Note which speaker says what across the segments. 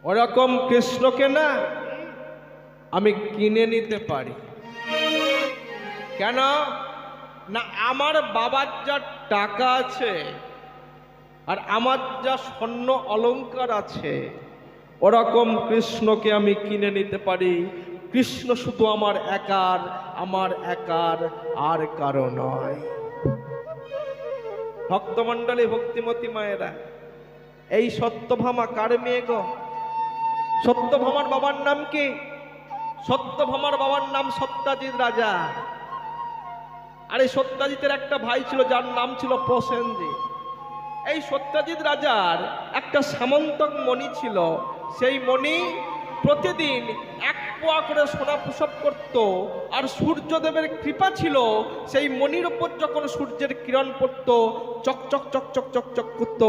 Speaker 1: ওরকম কৃষ্ণকে না আমি কিনে নিতে পারি। কেন না, আমার বাবার যা টাকা আছে আর আমার যা স্বর্ণ অলংকার আছে, ওরকম কৃষ্ণকে আমি কিনে নিতে পারি। কৃষ্ণ শুধু আমার একার, আর কারো নয়। ভক্তমণ্ডলী, ভক্তিমতী মায়েরা, এই সত্যভামা কার মেয়ে গো? সত্যভামার বাবার নাম কি? সত্যভামার বাবার নাম সত্যাজিৎ রাজা। আর এই সত্যাজিতের একটা ভাই ছিল যার নাম ছিল প্রসেনজিৎ। এই সত্যাজিৎ রাজার একটা সামন্তক মণি ছিল। সেই মণি প্রতিদিন 1 পোয়া করে সোনা প্রসব করত। আর সূর্যদেবের কৃপা ছিল, সেই মণির উপর যখন সূর্যের কিরণ পড়ত, চকচক চকচক চকচক করত,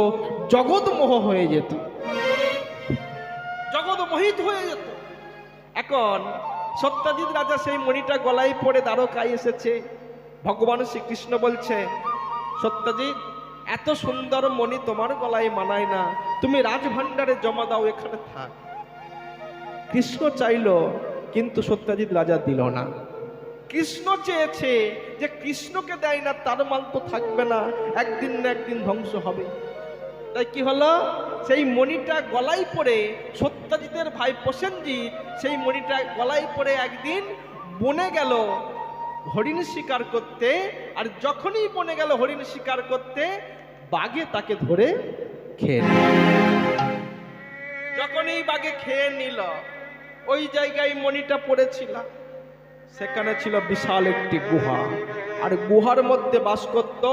Speaker 1: জগৎমোহ হয়ে যেত, জগৎ মোহিত হয়ে যেত। এখন সত্যাজিৎ রাজা সেই মণিটা গলায় পড়ে দ্বারকায় এসেছে। ভগবান শ্রীকৃষ্ণ বলছে, সত্যাজিৎ, এত সুন্দর মণি তোমার গলায় মানায় না, তুমি রাজভাণ্ডারে জমা দাও, এখানে থাক। কৃষ্ণ চাইল, কিন্তু সত্যাজিৎ রাজা দিল না। কৃষ্ণ চেয়েছে যে কৃষ্ণকে দেয় না, তার মাল তো থাকবে না, একদিন না একদিন ধ্বংস হবে। তাই কি হলো, সেই মণিটা গলায় পড়ে সত্যাজিতের ভাই প্রসেনজিৎ সেই মণিটা গলায় পড়ে একদিন বনে গেল হরিণ শিকার করতে। আর যখনই বনে গেল হরিণ শিকার করতে, বাঘে তাকে ধরে খেয়ে নিল। যখনই বাঘে খেয়ে নিল, ওই জায়গায় মণিটা পড়েছিল, সেখানে ছিল বিশাল একটি গুহা। আর গুহার মধ্যে বাস করত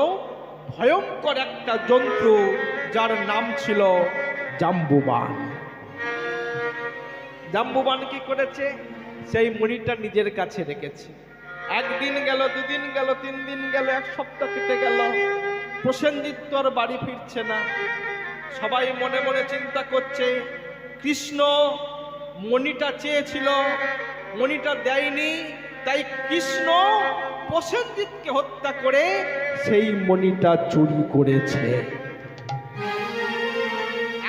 Speaker 1: ভয়ঙ্কর একটা জন্তু, যার নাম ছিল জাম্বুবান। জাম্বুবান কি করেছে, সেই মণিটা নিজের কাছে রেখেছে। একদিন গেল, 2 দিন গেল, 3 দিন গেল, 1 সপ্তাহ কেটে গেল। প্রসেনজিৎ তো আর বাড়ি ফিরছে না। সবাই মনে মনে চিন্তা করছে, কৃষ্ণ মণিটা চেয়েছিল, মণিটা দেয়নি, তাই কৃষ্ণ প্রসেনজিৎকে হত্যা করে সেই মণিটা চুরি করেছে।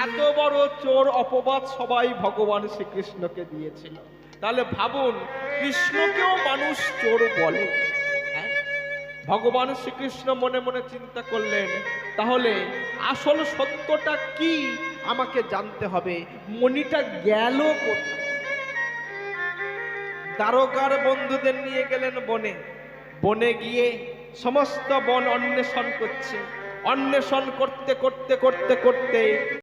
Speaker 1: এত বড় চোর অপবাদ সবাই ভগবান শ্রীকৃষ্ণকে দিয়েছিল। তাহলে ভাবুন, কৃষ্ণকেও মানুষ চোর বলে। ভগবান শ্রীকৃষ্ণ মনে মনে চিন্তা করলেন, তাহলে আসল সত্যটা কি আমাকে জানতে হবে, মণিটা গেল কোথায়? দ্বারকার বন্ধুদের নিয়ে গেলেন বনে। বনে গিয়ে সমস্ত বন অন্বেষণ করছে। অন্বেষণ করতে করতে করতে করতে